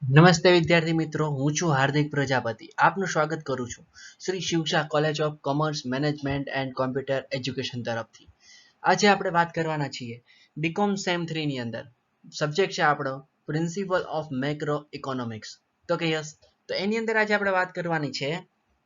નમસ્તે વિદ્યાર્થી મિત્રો, હું છું હાર્દિક પ્રજાપતિ. આપનું સ્વાગત કરું છું Shri Shivshah college of commerce management and computer education તરફથી. આજે આપણે વાત કરવાના છીએ બીકોમ સેમ 3 ની અંદર. સબ્જેક્ટ છે આપણો પ્રિન્સિપલ ઓફ મેક્રો ઇકોનોમિક્સ. તો કે યસ, તો એની અંદર આજે આપણે વાત કરવાની છે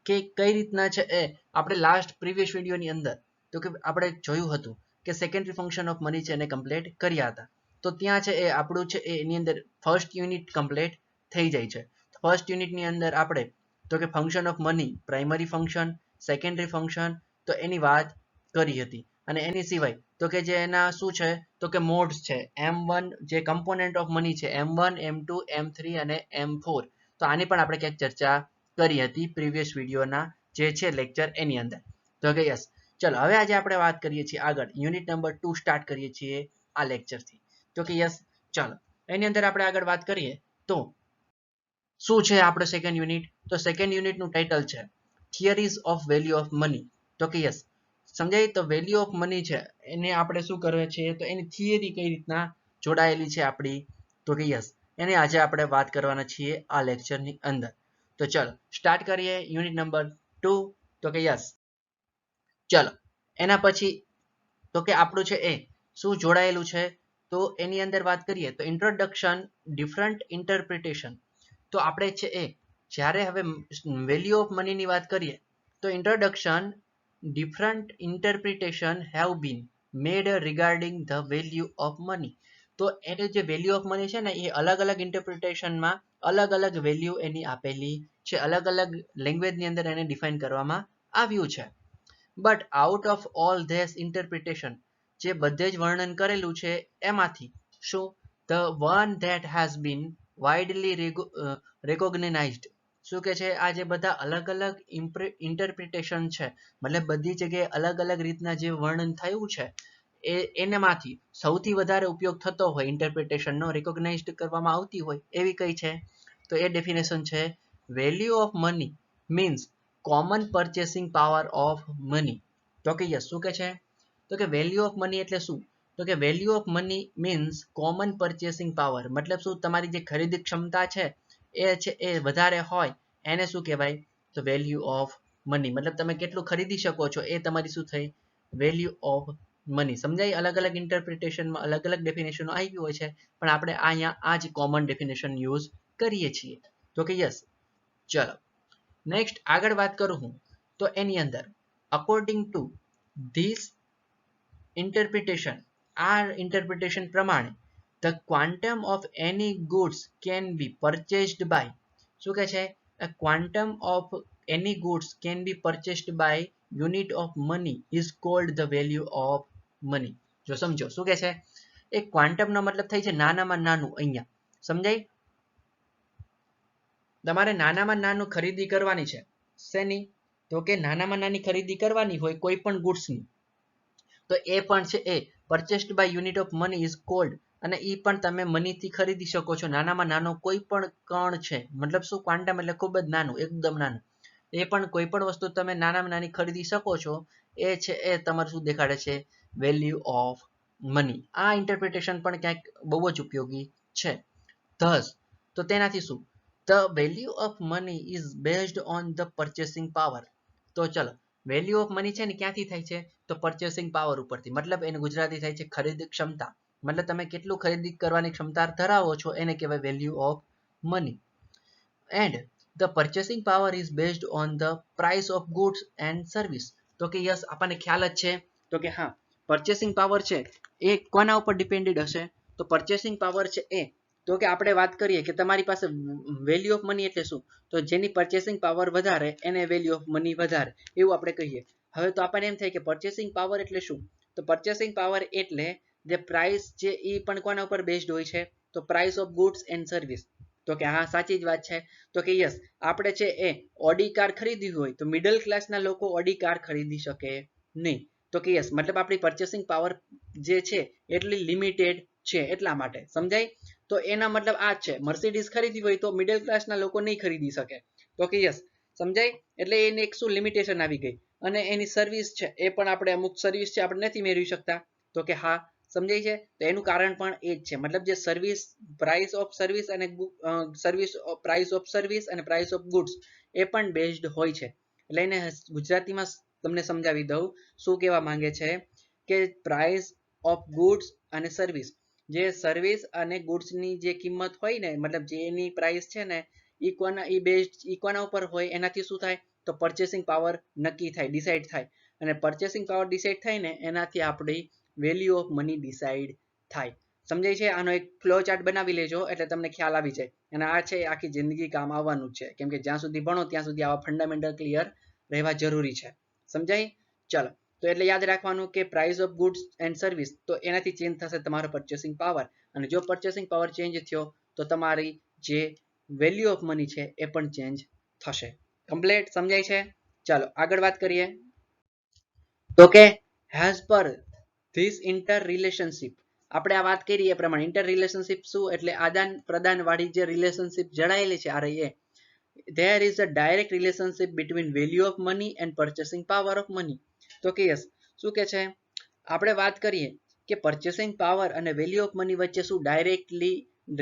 કે કઈ રીતના છે એ આપણે લાસ્ટ પ્રીવિયસ વિડીયોની અંદર તો કે આપણે જોયું હતું કે સેકન્ડરી ફંક્શન ઓફ મની છે એને કમ્પ્લીટ કર્યા હતા. તો ત્યાં છે એ આપણું છે એની અંદર ફર્સ્ટ યુનિટ કમ્પ્લીટ થઈ જાય છે. ફર્સ્ટ યુનિટની અંદર આપણે તો કે function of money, primary function, secondary function તો એની વાત કરી હતી. અને એની સિવાય તો કે જે એના શું છે તો કે મોડ્સ છે M1, જે કમ્પોનન્ટ ઓફ મની છે M1, M2, M3 અને M4. તો આની પણ આપણે ક્યાંક ચર્ચા કરી હતી પ્રીવિયસ વિડીયોના જે છે લેક્ચર એની અંદર. તો કે યસ, ચલો હવે આજે આપણે વાત કરીએ છીએ આગળ યુનિટ નંબર 2 સ્ટાર્ટ કરીએ છીએ આ લેક્ચરથી. તો કે યસ, ચાલો એની અંદર આપણે આગળ વાત કરીએ તો શું છે આપણે સેકન્ડ યુનિટ? તો સેકન્ડ યુનિટનું ટાઇટલ છે theories of value of money. તો કે યસ, સમજાય. તો વેલ્યુ ઓફ મની છે એને આપણે શું કરવે છે તો એની થિયરી કઈ રીતના જોડાયેલી છે આપણી. તો કે યસ, એને આજે આપણે વાત કરવાના છીએ આ લેક્ચરની અંદર. તો ચલો સ્ટાર્ટ કરીએ યુનિટ નંબર 2. તો કે યસ, ચલો એના પછી તો કે આપણું છે એ શું જોડાયેલું છે તો એની અંદર વાત કરીએ તો ઇન્ટ્રોડક્શન ડિફરન્ટ ઇન્ટરપ્રિટેશન. તો આપણે છે એ જ્યારે હવે વેલ્યુ ઓફ મનીની વાત કરીએ તો introduction different interpretation have been made regarding the value of money. તો એને જે વેલ્યુ ઓફ મની છે ને એ અલગ અલગ ઇન્ટરપ્રિટેશનમાં અલગ અલગ વેલ્યુ એની આપેલી છે, અલગ અલગ લેંગ્વેજની અંદર એને ડિફાઇન કરવામાં આવ્યું છે. But out of all these interpretation, જે બધે જ વર્ણન કરેલું છે એમાંથી શું the one that has been widely recognised, શું કે છે આ જે બધા અલગ અલગ ઇન્ટરપ્રિટેશન છે મતલબ બધી જગ્યાએ અલગ અલગ રીતના જે વર્ણન થયું છે એનામાંથી સૌથી વધારે ઉપયોગ થતો હોય ઇન્ટરપ્રિટેશનનો રેકોગ્નાઇઝડ કરવામાં આવતી હોય એવી કઈ છે તો એ ડેફિનેશન છે value of money means common purchasing power of money. તો કે યસ, શું કે છે તો કે વેલ્યુ ઓફ મની એટલે શું તો કે value of money means common purchasing power, મતલબ શું તમારી જે ખરીદી ક્ષમતા છે એ વધારે હોય એને શું કહેવાય તો વેલ્યુ ઓફ મની. મતલબ તમે કેટલું ખરીદી શકો છો એ તમારી શું થઈ વેલ્યુ ઓફ મની. સમજાય? અલગ અલગ ઇન્ટરપ્રિટેશનમાં અલગ અલગ ડેફિનેશનો આવી હોય છે પણ આપણે અહીંયા આ જ કોમન ડેફિનેશન યુઝ કરીએ છીએ. તો કે યસ, ચલો નેક્સ્ટ આગળ વાત કરું હું તો એની અંદર અકોર્ડિંગ ટુ ધીસ ઇન્ટરપ્રિટેશન, આ ઇન્ટરપ્રિટેશન પ્રમાણે the quantum of any goods can be purchased by, શું કે છે quantum of any goods can be purchased by unit of money is called the value of money. જો સમજો શું કે છે એ ક્વાન્ટમનો મતલબ થાય છે નાનામાં નાનું. અહીંયા સમજાય? તમારે નાનામાં નાનું ખરીદી કરવાની છે શેની તો કે નાનામાં નાની ખરીદી કરવાની હોય કોઈ પણ ગુડ્સની તો એ પણ છે એ purchased by unit of money is called, અને એ પણ તમે મનીથી ખરીદી શકો છો. નાનામાં નાનો કોઈ પણ કણ છે મતલબ શું ક્વાન્ટમ એટલે ખૂબ જ નાનું, એકદમ નાનું. એ પણ કોઈ પણ વસ્તુ તમે નાનામાં નાની ખરીદી શકો છો એ છે એ તમારે શું દેખાડે છે વેલ્યુ ઓફ મની. આ ઇન્ટરપ્રિટેશન પણ ક્યાંક બહુ જ ઉપયોગી છે. ધસ તો તેનાથી શું the value of money is based on the purchasing power. તો ચલો વેલ્યુ ઓફ મની છે ને ક્યાંથી થાય છે તો પરચેસિંગ પાવર ઉપરથી, મતલબ એને ગુજરાતી થાય છે ખરીદ ક્ષમતા. મતલબ તમે કેટલું ખરીદી કરવાની ક્ષમતા ધરાવો છો એને કહેવાય value of money. And the purchasing power is based on the price of goods and service. તો કે યસ, આપણને ખ્યાલ જ છે તો કે હા પરચેસિંગ પાવર છે એ કોના ઉપર ડિપેન્ડેડ હશે તો પરચેસિંગ પાવર છે એ તો કે આપણે વાત કરીએ કે તમારી પાસે વેલ્યુ ઓફ મની એટલે શું તો જેની પરચેસિંગ પાવર વધારે એને વેલ્યુ ઓફ મની વધારે એવું આપણે કહીએ. હવે તો આપણને એમ થાય કે પરચેસિંગ પાવર એટલે શું તો પરચેસિંગ પાવર એટલે જે પ્રાઇસ છે એ પણ કોના ઉપર બેઝડ હોય છે તો price of goods and service. તો કે હા સાચી જ વાત છે. તો કે યસ, આપણે છે એ ઓડી કાર ખરીદવી હોય તો મિડલ ક્લાસના લોકો ઓડી કાર ખરીદી શકે નહીં. તો કે યસ, મતલબ આપણી પરચેસિંગ પાવર જે છે એટલી લિમિટેડ છે એટલા માટે. સમજાય? તો એના મતલબ આ જ છે મર્સિડીઝ ખરીદવી હોય તો મિડલ ક્લાસના લોકો નહીં ખરીદી શકે. તો કે યસ, સમજાય? એટલે એને એક શું લિમિટેશન આવી ગઈ. અને એની સર્વિસ છે એ પણ આપણે અમુક સર્વિસ છે આપણે નથી મેળવી શકતા. તો કે હા સમજાય છે? તો એનું કારણ પણ એ જ છે. મતલબ જે સર્વિસ પ્રાઇસ ઓફ સર્વિસ અને સર્વિસ પ્રાઇસ ઓફ સર્વિસ અને પ્રાઇસ ઓફ ગુડ્સ એ પણ બેઝડ હોય છે. એટલે એને ગુજરાતીમાં તમને સમજાવી દઉં શું કહેવા માંગે છે કે પ્રાઇસ ઓફ ગુડ્સ અને સર્વિસ, જે સર્વિસ અને ગુડ્સની જે કિંમત હોય ને, મતલબ જે એની પ્રાઇસ છે ને ઈ બેઝડ ઇકોના ઉપર હોય, એનાથી શું થાય તો પરચેસિંગ પાવર નક્કી થાય, ડિસાઇડ થાય. અને પરચેસિંગ પાવર ડિસાઇડ થાય ને એનાથી આપણી વેલ્યુ ઓફ મની ડિસાઇડ થાય. સમજાય છે? આનો એક ફ્લો ચાર્ટ બનાવી લેજો એટલે તમને ખ્યાલ આવી જાય. અને આ છે આખી જિંદગી કામ આવવાનું જ છે, કેમ કે જ્યાં સુધી ભણો ત્યાં સુધી આવા ફંડામેન્ટલ ક્લિયર રહેવા જરૂરી છે. સમજાય? ચલો, તો એટલે યાદ રાખવાનું કે price of goods and service, તો એનાથી ચેન્જ થશે તમારો પરચેસિંગ પાવર. અને જો પરચેસિંગ પાવર ચેન્જ થયો તો તમારી જે વેલ્યુ ઓફ મની છે એ પણ ચેન્જ થશે. કમ્પ્લીટ? સમજાય છે? ચાલો આગળ વાત કરીએ. તો કે હેઝ પર ધીસ ઇન્ટર રિલેશનશિપ, આપણે આ વાત કરી એ પ્રમાણે ઇન્ટર રિલેશનશિપ શું એટલે આદાન પ્રદાન વાળી જે રિલેશનશિપ જડાયેલી છે એ there is a direct relationship between value of money and purchasing power of money. તો કે યસ, શું કે છે આપણે વાત કરીએ કે purchasing power અને value of money વચ્ચે શું ડાયરેક્ટલી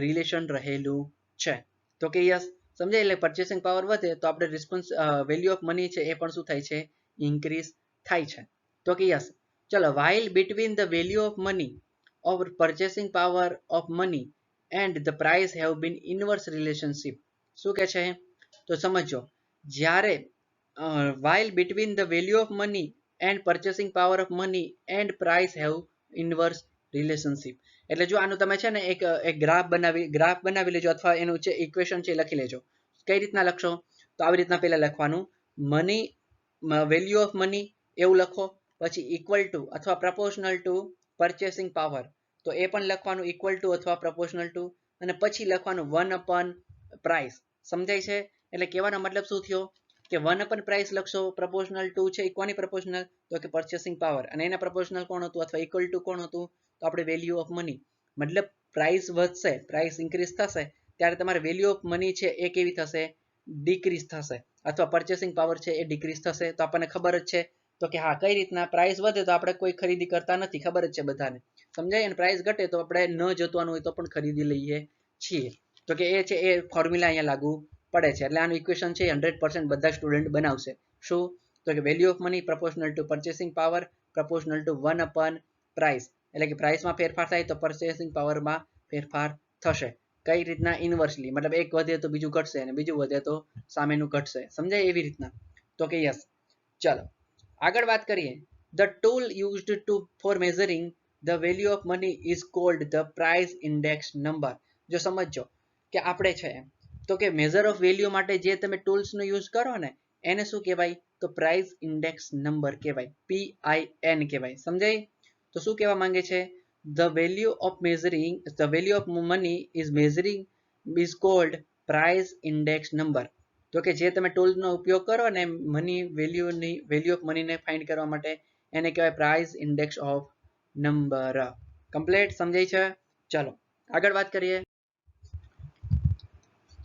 રિલેશન રહેલું છે. તો કે યસ, સમજાય? એટલે purchasing power વધે તો આપણે વેલ્યુ ઓફ મની છે એ પણ શું થાય છે ઇન્ક્રીઝ થાય છે. તો કે યસ. ચલો, while between the value of money or purchasing power of money and the price have been inverse relationship. શું કે છે તો સમજો, જ્યારે while between the value of money and purchasing power of money and price have inverse relationship. એટલે જો આનું તમે છે ને એક ગ્રાફ બનાવી લેજો, અથવા એનું છે ઇક્વેશન છે લખી લેજો. કઈ રીતના લખશો તો આવી રીતના પહેલા લખવાનું, મની વેલ્યુ ઓફ મની એવું લખો, પછી ઇક્વલ ટુ અથવા પ્રપોર્શનલ ટુ પરચેસિંગ પાવર, તો એ પણ લખવાનું ઇક્વલ ટુ અથવા પ્રપોર્શનલ ટુ, અને પછી લખવાનું 1/, પ્રાઇસ. સમજાય છે? એટલે કહેવાનો મતલબ શું થયો કે 1/, પ્રાઇસ લખશો, પ્રપોર્શનલ ટુ છે કોની પ્રપોર્શનલ તો કે પરચેસિંગ પાવર, અને એના પ્રપોર્શનલ કોણ હતું અથવા ઇક્વલ ટુ કોણ હતું તો આપણે વેલ્યુ ઓફ મની. મતલબ પ્રાઇસ વધશે, પ્રાઇસ ઇન્ક્રીઝ થશે ત્યારે તમારે વેલ્યુ ઓફ મની છે એ કેવી થશે ડિક્રીઝ થશે, અથવા પરચેસિંગ પાવર છે એ ડિક્રીઝ થશે. તો આપણને ખબર જ છે તો કે હા, કઈ રીતના પ્રાઇસ વધે તો આપણે કોઈ ખરીદી કરતા નથી, ખબર જ છે બધાને. સમજાય? અને પ્રાઇસ ઘટે તો આપણે ન જતવાનું હોય તો પણ ખરીદી લઈએ છીએ. તો કે એ છે એ ફોર્મ્યુલા અહીંયા લાગુ પડે છે. એટલે આનું ઇક્વેશન છે 100% બધા સ્ટુડન્ટ બનાવશે. શું તો કે value of money proportional two purchasing power proportional two 1/, price. એટલે કે પ્રાઇસમાં ફેરફાર થાય તો પરચેસિંગ પાવરમાં ફેરફાર થશે. કઈ રીતના ઇન્વર્સલી, મતલબ એક વધે તો બીજું ઘટશે અને બીજું વધે તો સામેનું ઘટશે. સમજાય? એવી રીતના. તો કે યસ. ચાલો આગળ વાત કરીએ. The tool used for measuring the value of money is called the price index number. જો સમજો કે આપણે છે તો કે મેઝર ઓફ વેલ્યુ માટે જે તમે ટૂલ્સનો યુઝ કરો ને એને શું કહેવાય તો પ્રાઇસ ઇન્ડેક્સ નંબર કહેવાય, PIN કહેવાય. સમજાય? તો શું કહેવા માંગે છે, the value of money is called price index number. તો કે જે તમે ટૂલનો ઉપયોગ કરો ને વેલ્યુ ઓફ મનીને ફાઇન્ડ કરવા માટે એને કહેવાય price index of number. Complete? સમજાય છે? ચાલો આગળ વાત કરીએ.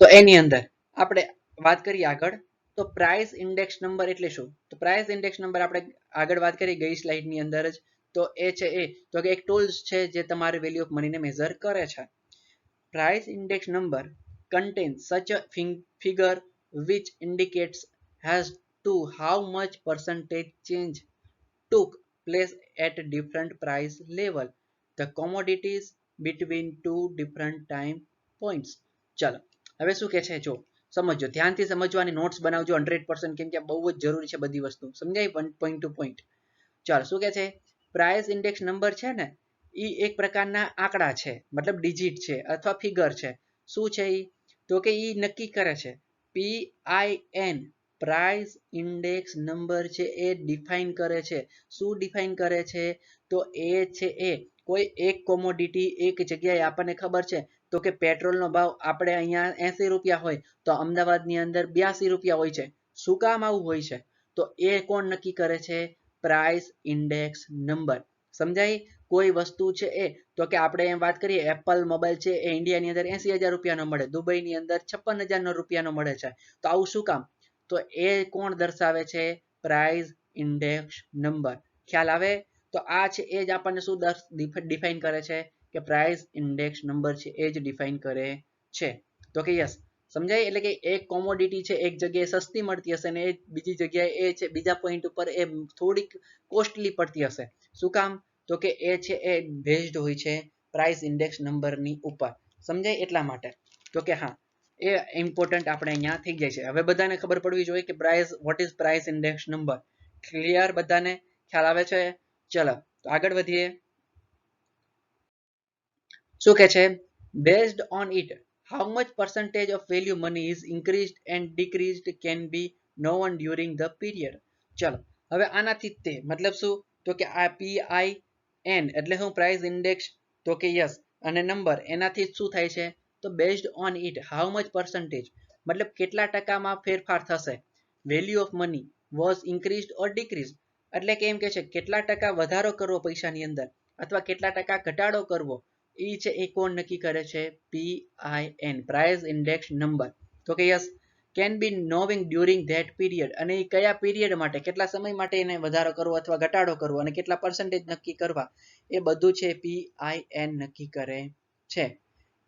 તો એની અંદર આપણે વાત કરીએ આગળ તો પ્રાઇસ ઇન્ડેક્સ નંબર એટલે શું. તો પ્રાઇસ ઇન્ડેક્સ નંબર આપણે આગળ વાત કરી ગઈ સ્લાઇડની અંદર જ. તો એ છે તો કે એક ટૂલ્સ છે જે તમારી વેલ્યુ ઓફ મનીને મેઝર કરે છે. Price index number contains such a figure which indicates as to how much percentage change took place at different price level the commodities between two different time points. ચાલો હવે શું કે છે જો સમજો, ધ્યાનથી સમજવાની નોટ્સ બનાવજો 100%, કેમ કે બહુ જ જરૂરી છે બધી વસ્તુ. સમજાય? Point to point. ચાલો શું કે છે, પ્રાઇસ ઇન્ડેક્સ નંબર છે ને એ એક પ્રકારના આંકડા છે, મતલબ ડિજિટ છે અથવા ફિગર છે. શું છે એ તો કે એ નક્કી કરે છે PIN, પ્રાઇસ ઇન્ડેક્સ નંબર છે એ ડિફાઇન કરે છે. શું ડિફાઇન કરે છે તો એ છે એ કોઈ એક કોમોડિટી એક જગ્યાએ આપણને ખબર છે તો કે પેટ્રોલનો ભાવ આપણે અહીંયા 80 રૂપિયા હોય તો અમદાવાદની અંદર 82 રૂપિયા હોય છે. શું કામ આવું હોય છે તો એ કોણ નક્કી કરે છે પ્રાઇસ ઇન્ડેક્સ નંબર. સમજાય? કોઈ વસ્તુ છે એ તો કે આપણે એમ વાત કરીએ એપલ મોબાઈલ છે એ ઇન્ડિયાની અંદર 80,000 રૂપિયાનો મળે, દુબઈની અંદર 56,000 રૂપિયાનો મળે છે. તો આવું શું કામ તો એ કોણ દર્શાવે છે પ્રાઇસ ઇન્ડેક્સ નંબર. ખ્યાલ આવે? તો આ છે એ જ આપણને શું ડિફાઇન કરે છે કે પ્રાઇસ ઇન્ડેક્સ નંબર છે એ જ ડિફાઇન કરે છે. તો કે યસ સમજાય. એટલે કે એક કોમોડિટી છે એક જગ્યાએ સસ્તી મળતી હશે અને એ બીજી જગ્યાએ એ છે બીજા પોઈન્ટ ઉપર એ થોડીક કોસ્ટલી પડતી હશે. શું કામ? તો કે એ છે એ બેઝડ હોય છે પ્રાઇસ ઇન્ડેક્સ નંબરની ઉપર. સમજાય એટલા માટે. તો કે હા એ ઇમ્પોર્ટન્ટ આપણે અહીંયા થઈ જાય છે. હવે બધાને ખબર પડવી જોઈએ કે price what is price index number. Clear? બધાને ખ્યાલ આવે છે? ચલો તો આગળ વધીએ. શું કે છે? Based on it how much percentage of value money is increased and decreased can be known during the period. ચલો હવે આનાથી તે મતલબ શું? તો કે આ PIN એટલે હું પ્રાઇસ ઇન્ડેક્સ. તો કે યસ અને નંબર એનાથી શું થાય છે? તો based on it how much percentage મતલબ કેટલા ટકામાં ફેરફાર થશે. Value of money was increased or decrease એટલે કે એમ કે છે કેટલા ટકા વધારો કરવો પૈસાની અંદર અથવા કેટલા ટકા ઘટાડો કરવો એ છે એ કોણ નક્કી કરે છે? PIN price index number. તો કે yes can be knowing during that period અને એ કયા પીરિયડ માટે કેટલા સમય માટે એને વધારો કરવો અથવા ઘટાડો કરવો અને કેટલા પર્સન્ટેજ નક્કી કરવા એ બધું છે PIN નક્કી કરે છે.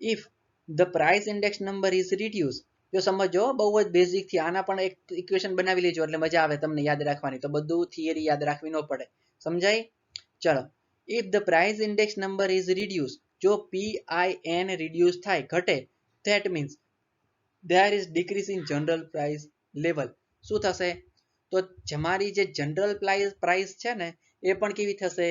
If the price index number is reduce જો સમજો બહુ જ બેઝિક થી આના પણ એક ઇક્વેશન બનાવી લેજો એટલે મજા આવે તમને યાદ રાખવાની. તો બધું થિયરી યાદ રાખવી ન પડે. સમજાય? ચલો if the price index number is reduce જો PIN રિડ્યુસ થાય ઘટે that means there is decrease in general price level. શું થશે? તો તમારી જે જનરલ પ્રાઇસ છે ને એ પણ કેવી થશે?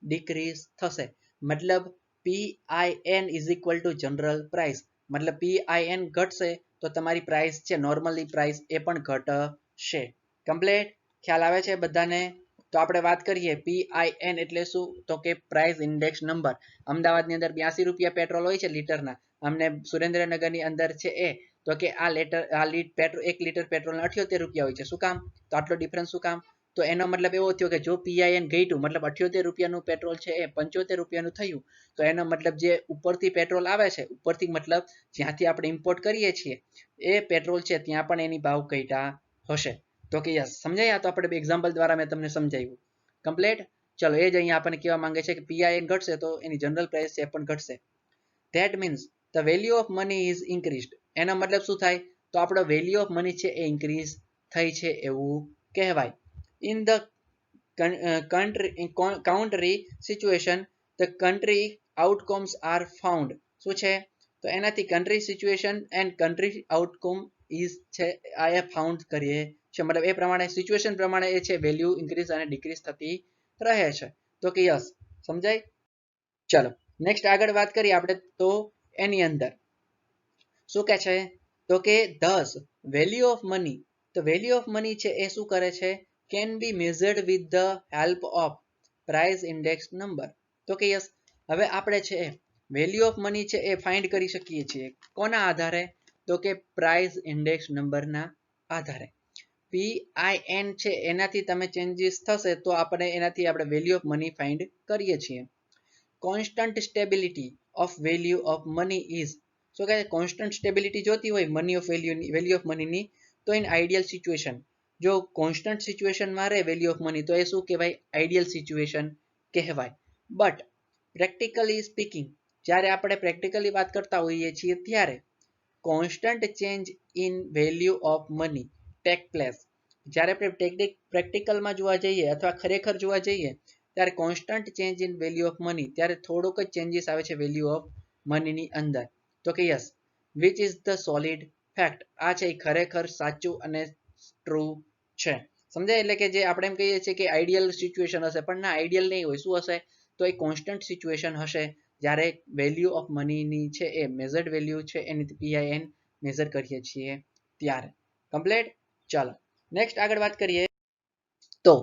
ડિક્રીઝ થશે. મતલબ PIN is equal to general price મતલબ PIN ઘટશે તો તમારી પ્રાઇસ છે નોર્મલી પ્રાઇસ એ પણ ઘટશે. કમ્પ્લીટ? ખ્યાલ આવે છે બધાને? તો આપણે વાત કરીએ PIN એટલે શું? તો કે પ્રાઇસ ઇન્ડેક્સ નંબર. અમદાવાદની અંદર 82 રૂપિયા પેટ્રોલ હોય છે લીટરના. અમને સુરેન્દ્રનગરની અંદર છે એ તો કે આ પેટ્રોલ 1 લીટર પેટ્રોલ 78 રૂપિયા હોય છે. શું કામ? તો આટલો ડિફરન્સ શું કામ? તો એનો મતલબ એવો થયો કે જો PIN ઘટ્યું મતલબ 78 રૂપિયાનું પેટ્રોલ છે એ 75 રૂપિયાનું થયું તો એનો મતલબ જે ઉપરથી પેટ્રોલ આવે છે ઉપરથી મતલબ જ્યાંથી આપણે ઇમ્પોર્ટ કરીએ છીએ એ પેટ્રોલ છે ત્યાં પણ એની ભાવ ઘટ્યા હશે. તો કે યસ સમજાય? તો આપણે એક્ઝામ્પલ દ્વારા મેં તમને સમજાવ્યું. કમ્પ્લીટ? ચલો એ જ અહીંયા આપણને કહેવા માંગે છે કે PIN ઘટશે તો એની જનરલ પ્રાઇસ છે પણ ઘટશે. That means the value of money is increased એનો મતલબ શું થાય? તો આપણો વેલ્યુ ઓફ મની છે એ ઇન્ક્રીઝ થઈ છે એવું કહેવાય. In the country situation the country outcomes are found. શું છે? તો એનાથી country situation and country outcome is છે આ એ ફાઉન્ડ કરીએ છે. મતલબ એ પ્રમાણે સિચ્યુએશન પ્રમાણે એ છે વેલ્યુ ઇન્ક્રીઝ અને ડિક્રીઝ થતી રહે છે. તો કે યસ સમજાય? ચલો નેક્સ્ટ આગળ વાત કરીએ આપણે તો એની અંદર શું કે છે? તો કે ધસ વેલ્યુ ઓફ મની. તો વેલ્યુ ઓફ મની છે એ શું કરે છે? Can be measured with the help of price index number. તો કે યસ હવે આપણે છે વેલ્યુ ઓફ મની છે એ ફાઇન્ડ કરી શકીએ છીએ કોના આધારે? તો કે પ્રાઇસ ઇન્ડેક્સ નંબરના આધારે. PIN છે એનાથી તમે ચેન્જીસ થશે તો આપણે એનાથી આપણે વેલ્યુ ઓફ મની ફાઇન્ડ કરીએ છીએ. Constant stability of value of money is શું કહે? કોન્સ્ટન્ટ સ્ટેબિલિટી જોતી હોય મની ઓફ વેલ્યુ ઓફ મનીની તો ઇન આઈડિયલ સિચ્યુએશન જો કોન્સ્ટન્ટ સિચ્યુએશનમાં રહે વેલ્યુ ઓફ મની તો એ શું કહેવાય? આઈડિયલ સિચ્યુએશન કહેવાય. બટ પ્રેક્ટિકલી સ્પીકિંગ જ્યારે આપણે પ્રેક્ટિકલી વાત કરતા હોઈએ છીએ ત્યારે constant change in value of money take place. જ્યારે આપણે પ્રેક્ટિકલમાં જોવા જઈએ અથવા ખરેખર જોવા જઈએ ત્યારે constant change in value of money ત્યારે થોડોક જ ચેન્જીસ આવે છે વેલ્યુ ઓફ મનીની અંદર. તો કે yes which is the solid fact આ છે ખરેખર સાચું અને ટ્રુ છે. સમજાય? એટલે કે જે આપણે એમ કહીએ છીએ કે આઈડિયલ સિચ્યુએશન હશે પણ ના આઈડિયલ નહીં હોય. શું હશે? તો એ કોન્સ્ટન્ટ સિચ્યુએશન હશે જ્યારે વેલ્યુ ઓફ મનીની છે એ મેઝર્ડ વેલ્યુ છે એની PIN મેઝર કરીએ છીએ ત્યારે. કમ્પ્લીટ? ચાલો નેક્સ્ટ આગળ વાત કરીએ તો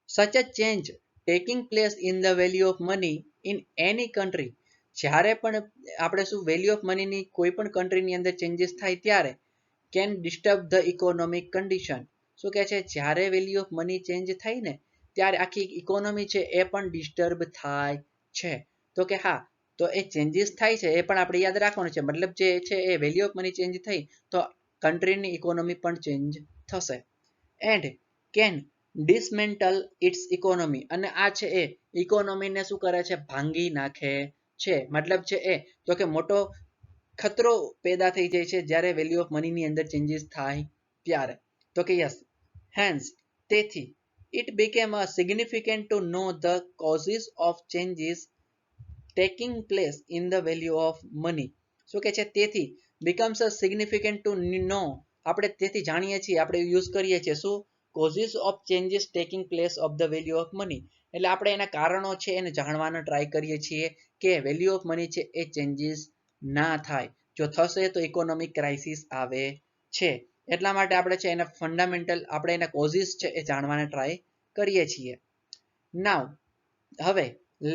such a change taking place in the value of money in any country જ્યારે પણ આપણે શું વેલ્યુ ઓફ મનીની કોઈ પણ કન્ટ્રીની અંદર ચેન્જીસ થાય ત્યારે can disturb the economic condition. શું કહે છે? જ્યારે વેલ્યુ ઓફ મની ચેન્જ થાય ને ત્યારે આખી ઇકોનોમી છે એ પણ ડિસ્ટર્બ થાય છે. તો કે હા તો એ ચેન્જીસ થાય છે એ પણ આપણે યાદ રાખવાનું છે. મતલબ જે છે એ વેલ્યુ ઓફ મની ચેન્જ થઈ તો કન્ટ્રીની ઇકોનોમી પણ ચેન્જ થશે. And can dismantle its economy, અને આ છે એ ઇકોનોમીને શું કરે છે, ભાંગી નાખે છે. મતલબ છે એ તો કે મોટો ખતરો પેદા થઈ જાય છે જ્યારે વેલ્યુ ઓફ મની ની અંદર ચેન્જીસ થાય ત્યારે. તો કે યસ, હેન્સ તેથી it became a significant to know the causes of changes taking place in the value of money. શું કે છે, તેથી becomes a significant to know, આપણે તેથી જાણીએ છીએ, આપણે યુઝ કરીએ છીએ શું, causes of changes taking place of the value of money. એટલે આપણે એના કારણો છે એને જાણવાનો ટ્રાય કરીએ છીએ કે વેલ્યુ ઓફ મની છે એ ચેન્જીસ ના થાય. જો થશે તો ઇકોનોમિક ક્રાઇસિસ આવે છે. એટલા માટે આપણે છે એના ફંડામેન્ટલ, આપણે એના કોઝિસ છે એ જાણવાના ટ્રાય કરીએ છીએ. નાવ હવે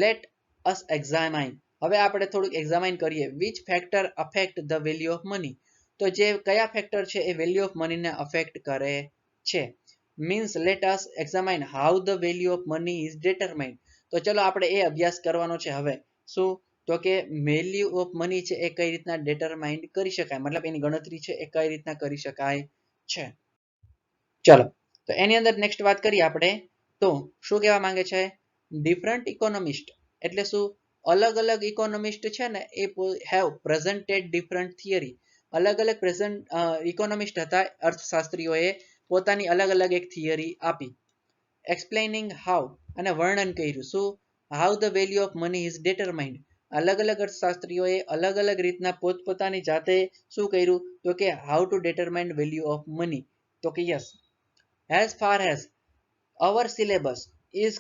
લેટ અસ એક્ઝામાઇન, હવે આપણે થોડુંક એક્ઝામાઇન કરીએ which factor affect the value of money. તો જે કયા ફેક્ટર છે એ વેલ્યુ ઓફ મનીને અફેક્ટ કરે છે. Means let us examine how the value of money is determined. તો ચલો આપણે એ અભ્યાસ કરવાનો છે હવે. શું, તો કે વેલ્યુ ઓફ મની છે એ કઈ રીતના ડિટરમાઇન્ડ કરી શકાય, મતલબ એની ગણતરી છે એ કઈ રીતના કરી શકાય છે. ચલો તો એની અંદર નેક્સ્ટ વાત કરીએ આપણે. તો શું કહેવા માંગે છે, ડિફરન્ટ ઇકોનોમિસ્ટ એટલે શું, અલગ અલગ ઇકોનોમિસ્ટ છે ને એ હેવ પ્રેઝન્ટેડ ડિફરન્ટ થિયરી. અલગ અલગ પ્રેઝન્ટ ઇકોનોમિસ્ટ હતા, અર્થશાસ્ત્રીઓએ પોતાની અલગ અલગ એક થિયરી આપી. એક્સપ્લેનિંગ હાઉ, અને વર્ણન કર્યું શું, how the value of money is determined. અલગ અલગ અર્થશાસ્ત્રીઓએ અલગ અલગ રીતના પોતપોતાની જાતે શું કર્યું, તો કે how to determine value of money. તો કે yes, as far as our syllabus is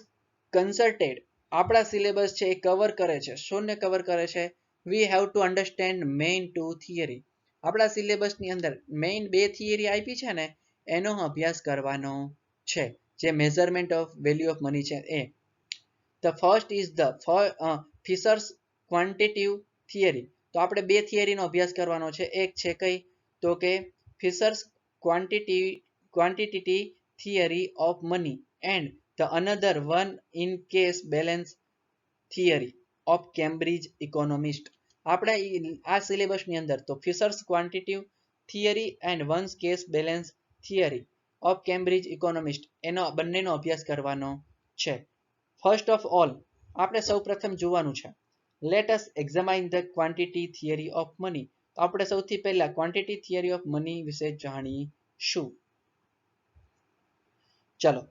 concerned, આપણા સિલેબસ છે એ કવર કરે છે. શોને કવર કરે છે, we have to understand main two theory. આપણા સિલેબસની અંદર મેઇન બે થિયરી આપી છે ને એનો અભ્યાસ કરવાનો છે, જે measurement of value of money છે એ. The first is the Fisher's quantitative theory. તો આપણે બે થિયરીનો અભ્યાસ કરવાનો છે. એક છે કઈ, તો કે Fisher's quantity theory of money, and the another one in cash balance theory of Cambridge economist. આપણે આ સિલેબસની અંદર તો Fisher's quantitative theory and one's cash balance theory of Cambridge economist, એનો બંનેનો અભ્યાસ કરવાનો છે. ફર્સ્ટ ઓફ ઓલ આપણે સૌ પ્રથમ જોવાનું છે, let us examine the quantity theory of money. તો આપણે સૌથી પહેલા ક્વોન્ટિટી થિયરી ઓફ મની વિશે જાણીશું. ચલો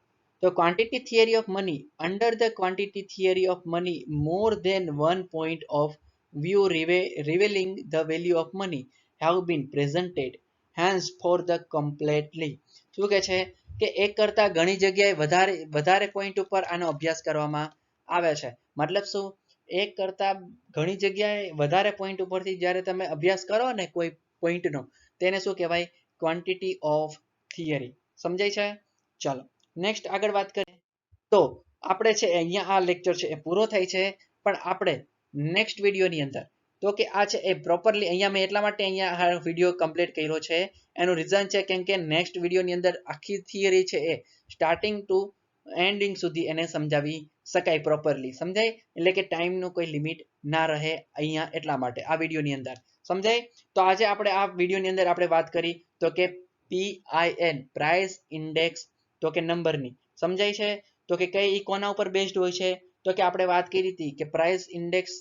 તો quantity theory of money, under the quantity theory of money more than one point of view revealing the value of money have been presented hence for the completely. શું કે છે કે એક કરતા ઘણી જગ્યાએ વધારે પોઈન્ટ ઉપર આનો અભ્યાસ કરવામાં આવે છે. મતલબ શું, એક કરતા ઘણી જગ્યાએ વધારે પોઈન્ટ ઉપરથી જ્યારે તમે અભ્યાસ કરો ને કોઈ પોઈન્ટનો, તેને શું કહેવાય, ક્વોન્ટિટી ઓફ થિયરી. સમજાય છે? ચાલો નેક્સ્ટ આગળ વાત કરીએ. તો આપણે છે અહીંયા આ લેક્ચર છે એ પૂરો થાય છે, પણ આપણે નેક્સ્ટ વિડીયોની અંદર તો કે આ છે એ પ્રોપરલી અહીંયા મેં એટલા માટે અહીંયા વિડીયો કમ્પ્લીટ કર્યો છે, એનું રીઝન છે કેમ કે નેક્સ્ટ વિડીયોની અંદર આખી થિયરી છે એ સ્ટાર્ટિંગ ટુ એન્ડિંગ સુધી એને સમજાવી શકાય પ્રોપરલી. સમજાય? એટલે કે ટાઈમનું કોઈ લિમિટ ના રહે અહીંયા, એટલા માટે આ વિડીયોની અંદર. સમજાય? તો આજે આપણે આ વિડીયોની અંદર આપણે વાત કરી તો કે PIN પ્રાઇસ ઇન્ડેક્સ, તો કે નંબરની. સમજાય છે? તો કે કઈ કોના ઉપર બેઝડ હોય છે, તો કે આપણે વાત કરી હતી કે પ્રાઇસ ઇન્ડેક્સ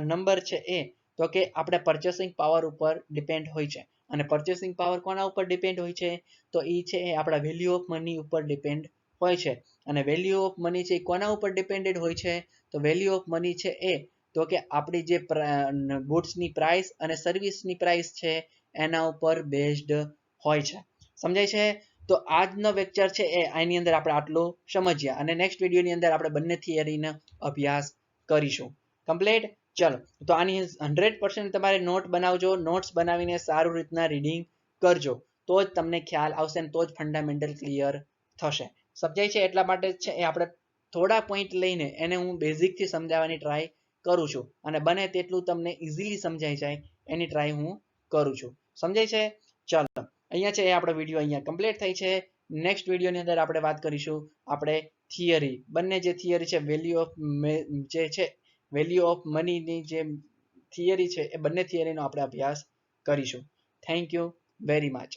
નંબર છે એ તો કે આપણે પર્ચેસિંગ પાવર ઉપર ડિપેન્ડ હોય છે. અને પર્ચેસિંગ પાવર કોના ઉપર ડિપેન્ડ હોય છે, તો એ છે એ આપણા વેલ્યુ ઓફ મની ઉપર ડિપેન્ડ હોય છે. અને વેલ્યુ ઓફ મની છે એ કોના ઉપર ડિપેન્ડેડ હોય છે, તો વેલ્યુ ઓફ મની છે એ તો કે આપણી જે ગુડ્સની પ્રાઇસ અને સર્વિસની પ્રાઇસ છે એના ઉપર બેઝડ હોય છે. સમજાય છે? તો આજનો લેક્ચર છે એ આની અંદર આપણે આટલું સમજ્યા, અને નેક્સ્ટ વિડીયોની અંદર આપણે બંને થિયરીનો અભ્યાસ કરીશું. કમ્પ્લીટ? ચલો તો આની 100% તમારે નોટ બનાવજો. નોટ્સ બનાવીને સારું રીતના રીડિંગ કરજો, તો જ તમને ખ્યાલ આવશે ને તો જ ફંડામેન્ટલ ક્લિયર થશે. સમજાય છે? એટલા માટે છે એ આપણે થોડા પોઈન્ટ લઈને એને હું બેઝિકથી સમજાવવાની ટ્રાય કરું છું, અને બને તેટલું તમને ઇઝીલી સમજાઈ જાય એની ટ્રાય હું કરું છું. સમજાય છે? ચાલો અહીંયા છે એ આપણો વિડીયો અહીંયા કમ્પ્લીટ થઈ છે. નેક્સ્ટ વિડીયોની અંદર આપણે વાત કરીશું આપણે થિયરી, બંને જે થિયરી છે વેલ્યુ ઓફ જે છે વેલ્યુ ઓફ મનીની જે થિયરી છે એ બંને થિયરીનો આપણે અભ્યાસ કરીશું. Thank you very much.